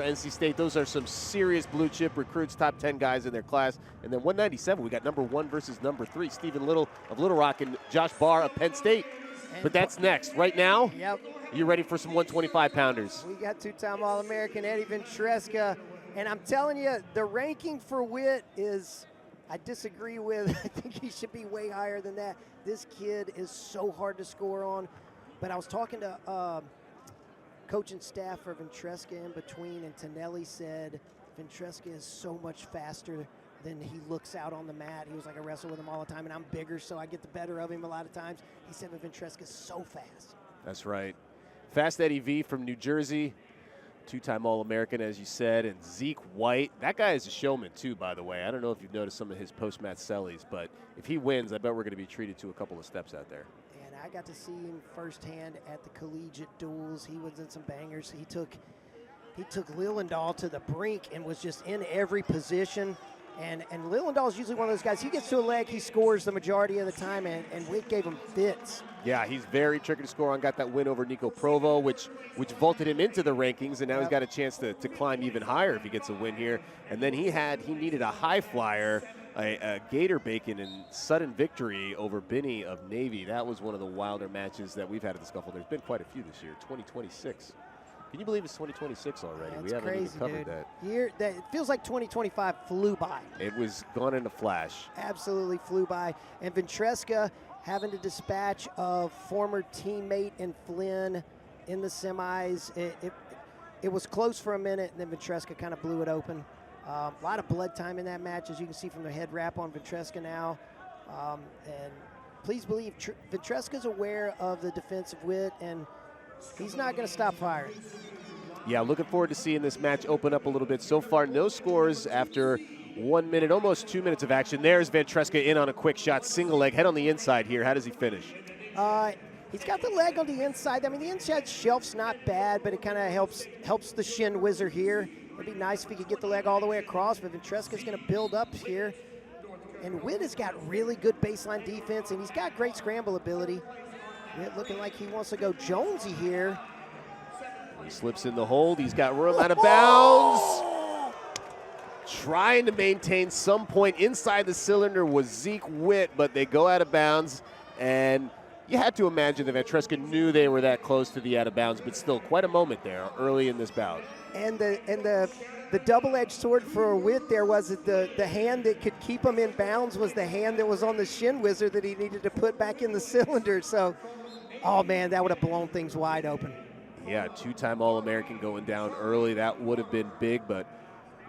NC State. Those are some serious blue chip recruits, top 10 guys in their class. And then 197, we got number 1 versus number 3, Stephen Little of Little Rock and Josh Barr of Penn State. But that's next. Right now, yep. You ready for some 125-pounders? We got two-time All-American Eddie Ventresca. And I'm telling you, the ranking for Witt is, I disagree with. I think he should be way higher than that. This kid is so hard to score on. But I was talking to coach and staff for Ventresca in between, and Tonelli said Ventresca is so much faster than he looks out on the mat. He was like, I wrestle with him all the time, and I'm bigger, so I get the better of him a lot of times. He said that Ventresca is so fast. That's right. Fast Eddie V from New Jersey, two-time All-American, as you said, and Zeke Witt. That guy is a showman, too, by the way. I don't know if you've noticed some of his post-match sellies, but if he wins, I bet we're going to be treated to a couple of steps out there. I got to see him firsthand at the collegiate duels. He was in some bangers. He took Lillendahl to the brink and was just in every position. And Lillendahl is usually one of those guys. He gets to a leg, he scores the majority of the time, and Witt gave him fits. Yeah, he's very tricky to score on. Got that win over Nico Provo, which vaulted him into the rankings, and now he's got a chance to climb even higher if he gets a win here. And then he needed a high flyer, a Gator Bacon and sudden victory over Binney of Navy. That was one of the wilder matches that we've had at the Scuffle. There's been quite a few this year. 2026. Can you believe it's 2026 already? That's we haven't crazy, even covered dude. It feels like 2025 flew by. It was gone in a flash. Absolutely flew by. And Ventresca having to dispatch a former teammate in Flynn in the semis. It was close for a minute, and then Ventresca kind of blew it open. A lot of blood time in that match, as you can see from the head wrap on Ventresca now. And please believe Ventresca's aware of the defense of Witt, and he's not going to stop firing. Yeah, looking forward to seeing this match open up a little bit. So far, no scores after 1 minute, almost 2 minutes of action. There's Ventresca in on a quick shot, single leg, head on the inside here. How does he finish? He's got the leg on the inside. I mean, the inside shelf's not bad, but it kind of helps the shin whizzer here. It'd be nice if he could get the leg all the way across, but Ventresca's going to build up here. And Witt has got really good baseline defense, and he's got great scramble ability. Witt looking like he wants to go Jonesy here. He slips in the hold. He's got room out of bounds. Trying to maintain some point inside the cylinder was Zeke Witt, but they go out of bounds. And you had to imagine that Ventresca knew they were that close to the out of bounds, but still quite a moment there early in this bout. And the double-edged sword for Witt there was that the hand that could keep him in bounds was the hand that was on the shin whizzer that he needed to put back in the cylinder. So, oh man, that would have blown things wide open. Yeah, two-time All-American going down early. That would have been big, but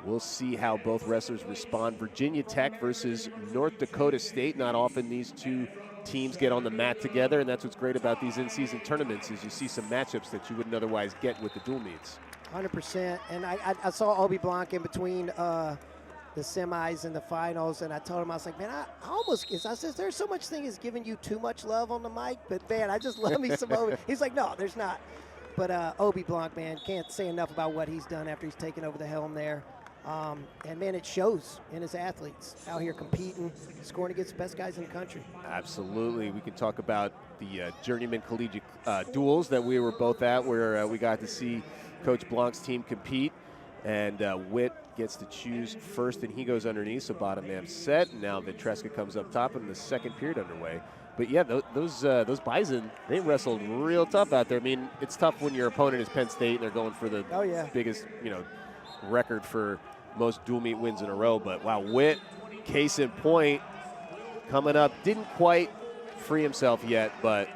we'll see how both wrestlers respond. Virginia Tech versus North Dakota State. Not often these two teams get on the mat together, and that's what's great about these in-season tournaments is you see some matchups that you wouldn't otherwise get with the dual meets. 100%. And I saw Obi Blanc in between the semis and the finals, and I told him, I was like, man, I said, there's so much thing as giving you too much love on the mic, but man, I just love me some Obi. He's like, no, there's not. But Obi Blanc, man, can't say enough about what he's done after he's taken over the helm there. And man, it shows in his athletes out here competing, scoring against the best guys in the country. Absolutely. We can talk about the Journeyman Collegiate duels that we were both at, where we got to see Coach Blanc's team compete. And Witt gets to choose first, and he goes underneath, so bottom man set. And now Ventresca comes up top, and the second period underway. But yeah, those Bison, they wrestled real tough out there. I mean, it's tough when your opponent is Penn State and they're going for the biggest, record for most dual meet wins in a row. But wow, Witt, case in point, coming up, didn't quite free himself yet, but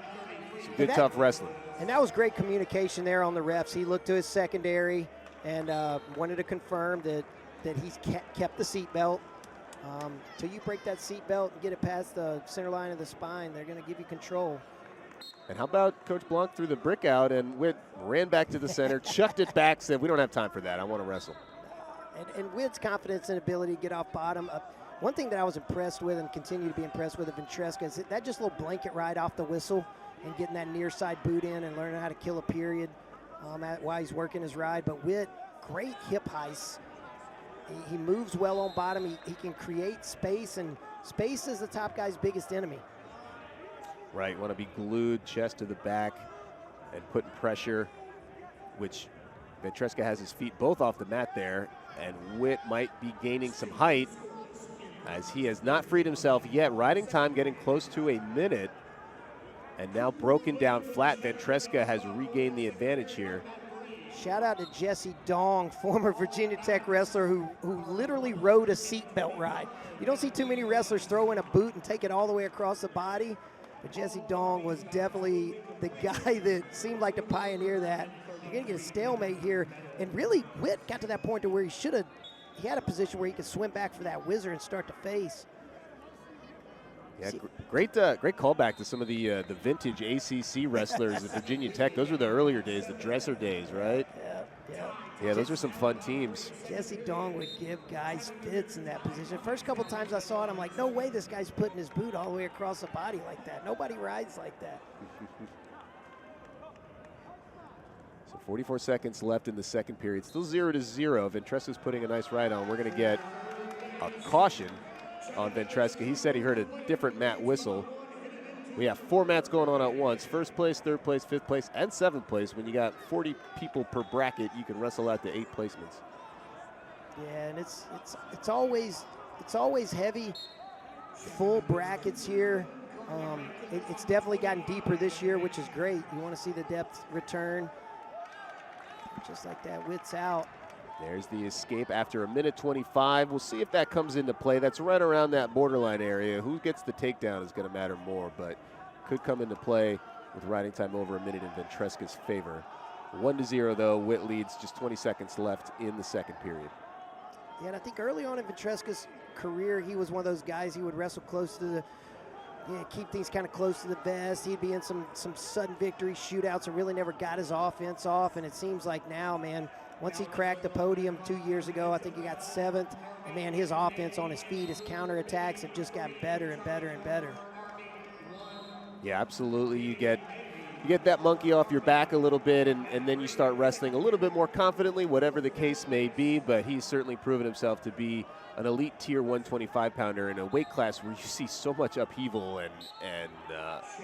some good tough wrestling. And that was great communication there on the refs. He looked to his secondary and wanted to confirm that he's kept the seatbelt. Till you break that seatbelt and get it past the center line of the spine, they're going to give you control. And how about Coach Blanc threw the brick out, and Witt ran back to the center, chucked it back, said, we don't have time for that. I want to wrestle. And Witt's confidence and ability to get off bottom. One thing that I was impressed with and continue to be impressed with at Ventresca is that just little blanket ride off the whistle and getting that near side boot in and learning how to kill a period while he's working his ride. But Witt, great hip heists. He moves well on bottom. He can create space, and space is the top guy's biggest enemy. Right, want to be glued chest to the back and putting pressure, which Ventresca has his feet both off the mat there, and Witt might be gaining some height as he has not freed himself yet. Riding time getting close to a minute, and now broken down flat. Ventresca has regained the advantage here. Shout out to Jesse Dong, former Virginia Tech wrestler who literally rode a seatbelt ride. You don't see too many wrestlers throw in a boot and take it all the way across the body, but Jesse Dong was definitely the guy that seemed like to pioneer that. You're going to get a stalemate here, and really Witt got to that point to where he had a position where he could swim back for that wizard and start to face. Yeah, great callback to some of the vintage ACC wrestlers at Virginia Tech. Those were the earlier days, the dresser days, right? Yeah, those are some fun teams. Jesse Dong would give guys fits in that position. First couple times I saw it, I'm like, no way this guy's putting his boot all the way across the body like that. Nobody rides like that. So 44 seconds left in the second period. Still 0-0. Ventresca's putting a nice ride on. We're going to get a caution on Ventresca. He said he heard a different mat whistle. We have 4 mats going on at once. First place, third place, fifth place, and seventh place. When you got 40 people per bracket, you can wrestle out to 8 placements. Yeah, and it's always heavy, full brackets here. It's definitely gotten deeper this year, which is great. You want to see the depth return. Just like that, Witt's out. There's the escape after 1:25. We'll see if that comes into play. That's right around that borderline area. Who gets the takedown is going to matter more, but could come into play with riding time over a minute in Ventresca's favor. 1-0 though. Witt leads, just 20 seconds left in the second period. Yeah, and I think early on in Ventresca's career, he was one of those guys, he would wrestle close to the, keep things kind of close to the vest. He'd be in some sudden victory shootouts and really never got his offense off. And it seems like now, man, once he cracked the podium 2 years ago, I think he got 7th. And man, his offense on his feet, his counterattacks have just gotten better and better and better. Yeah, absolutely. You get that monkey off your back a little bit, and then you start wrestling a little bit more confidently, whatever the case may be. But he's certainly proven himself to be an elite tier 125-pounder in a weight class where you see so much upheaval and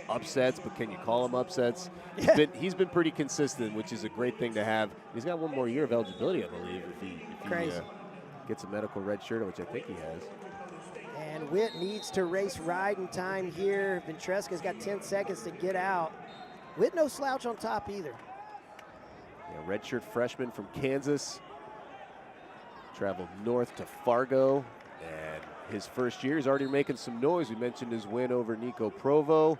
upsets, but can you call them upsets? Yeah. He's been pretty consistent, which is a great thing to have. He's got 1 more year of eligibility, I believe, if he gets a medical red shirt, which I think he has. And Witt needs to race riding time here. Ventresca's got 10 seconds to get out. Witt no slouch on top either. Yeah, redshirt freshman from Kansas. Traveled north to Fargo, and his first year is already making some noise. We mentioned his win over Nico Provo.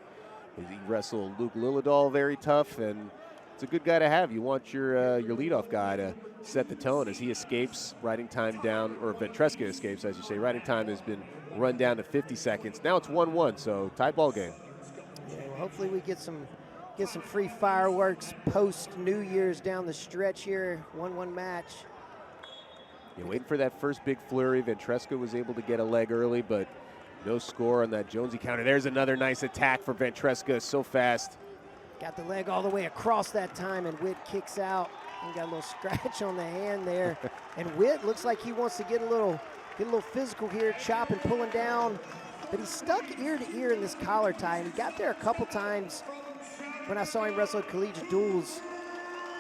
He wrestled Luke Lillidahl very tough, and it's a good guy to have. You want your leadoff guy to set the tone as he escapes. Riding time down, or Ventresca escapes, as you say. Riding time has been run down to 50 seconds. Now it's 1-1, so tie ball game. Yeah, well, hopefully we get some free fireworks post New Year's down the stretch here. 1-1 match. You're waiting for that first big flurry. Ventresca was able to get a leg early, but no score on that Jonesy counter. There's another nice attack for Ventresca, so fast. Got the leg all the way across that time, and Witt kicks out. And got a little scratch on the hand there. And Witt looks like he wants to get a little physical here, chopping, pulling down. But he's stuck ear to ear in this collar tie, and he got there a couple times when I saw him wrestle at collegiate duels.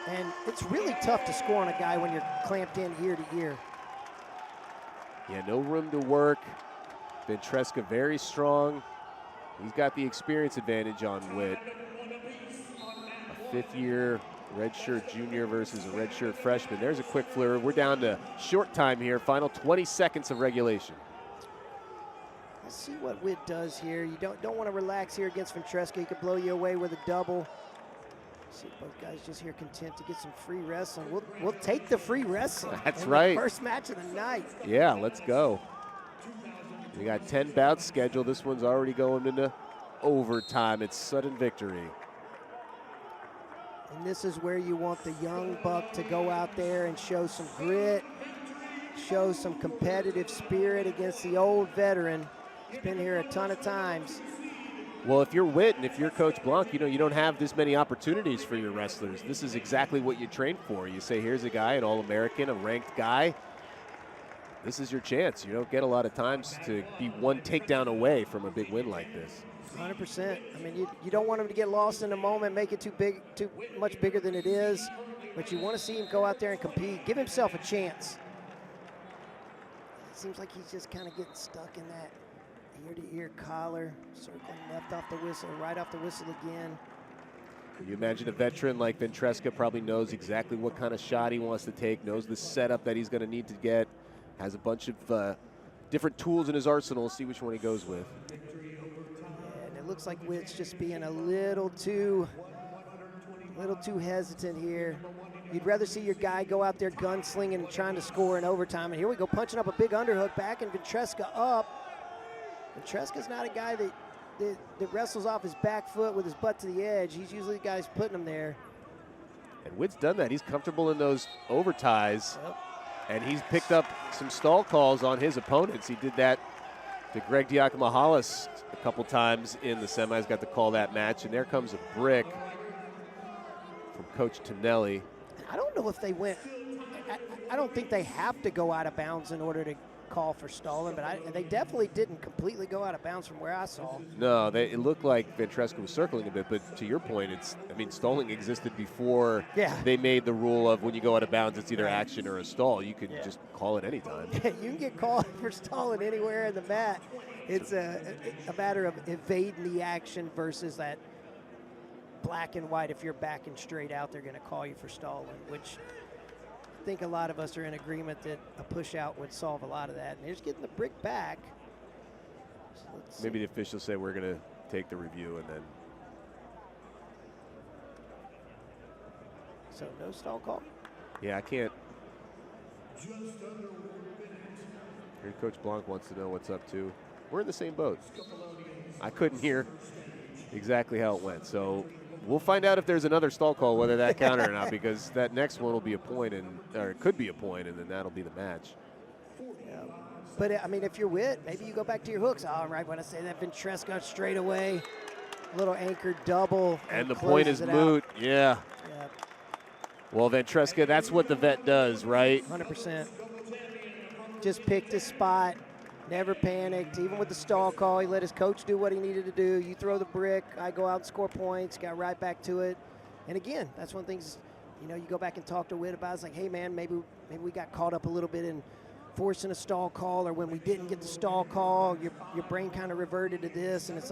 And it's really tough to score on a guy when you're clamped in ear to ear. Yeah, no room to work. Ventresca very strong. He's got the experience advantage on Witt. A 5th-year redshirt junior versus a redshirt freshman. There's a quick flurry. We're down to short time here. Final 20 seconds of regulation. Let's see what Witt does here. You don't want to relax here against Ventresca. He could blow you away with a double. See if both guys just here content to get some free wrestling. We'll take the free wrestling. That's right. First match of the night. Yeah, let's go. We got 10 bouts scheduled. This one's already going into overtime. It's sudden victory. And this is where you want the young buck to go out there and show some grit, show some competitive spirit against the old veteran. He's been here a ton of times. Well, if you're Witt and if you're Coach Blanc, you don't have this many opportunities for your wrestlers. This is exactly what you train for. You say, here's a guy, an All-American, a ranked guy. this is your chance. You don't get a lot of times to be one takedown away from a big win like this. 100%. I mean, you don't want him to get lost in the moment, make it too much bigger than it is, but you want to see him go out there and compete, give himself a chance. It seems like he's just kind of getting stuck in that ear-to-ear collar, circling left off the whistle, right off the whistle again. You imagine a veteran like Ventresca probably knows exactly what kind of shot he wants to take, knows the setup that he's going to need to get, has a bunch of different tools in his arsenal. See which one he goes with. And it looks like Witt's just being a little too hesitant here. You'd rather see your guy go out there gunslinging and trying to score in overtime. And here we go, punching up a big underhook back, and Ventresca up. Ventresca's not a guy that wrestles off his back foot with his butt to the edge. He's usually the guy who's putting him there. And Witt's done that. He's comfortable in those over ties. Yep. And he's picked up some stall calls on his opponents. He did that to Greg Diakomahalis a couple times in the semis, got to call that match. And there comes a brick from Coach Tonelli. I don't know if they went, I don't think they have to go out of bounds in order to call for stalling, but they definitely didn't completely go out of bounds from where I saw. No, it looked like Ventresca was circling a bit, but to your point, stalling existed before they made the rule of when you go out of bounds, it's either action or a stall. You could just call it anytime. You can get called for stalling anywhere in the mat. It's a matter of evading the action versus that black and white. If you're backing straight out, they're going to call you for stalling, which I think a lot of us are in agreement that a push out would solve a lot of that. And they're just getting the brick back. So maybe the officials say we're going to take the review and then. So no stall call? Yeah, I can't. Here Coach Blanc wants to know what's up too. We're in the same boat. I couldn't hear exactly how it went. So we'll find out if there's another stall call, whether that counted or not, because that next one will be a point, or it could be a point, and then that'll be the match. Yeah. But, I mean, if you're Witt, maybe you go back to your hooks. All right, when I say that, Ventresca straight away, little anchor double. And the point is moot. Yeah. Well, Ventresca, that's what the vet does, right? 100%. Just picked his spot. Never panicked, even with the stall call. He let his coach do what he needed to do. You throw the brick, I go out and score points, got right back to it. And again, that's one of the things, you go back and talk to Witt about. It's like, hey, man, maybe we got caught up a little bit in forcing a stall call, or when we didn't get the stall call, your brain kind of reverted to this, and it's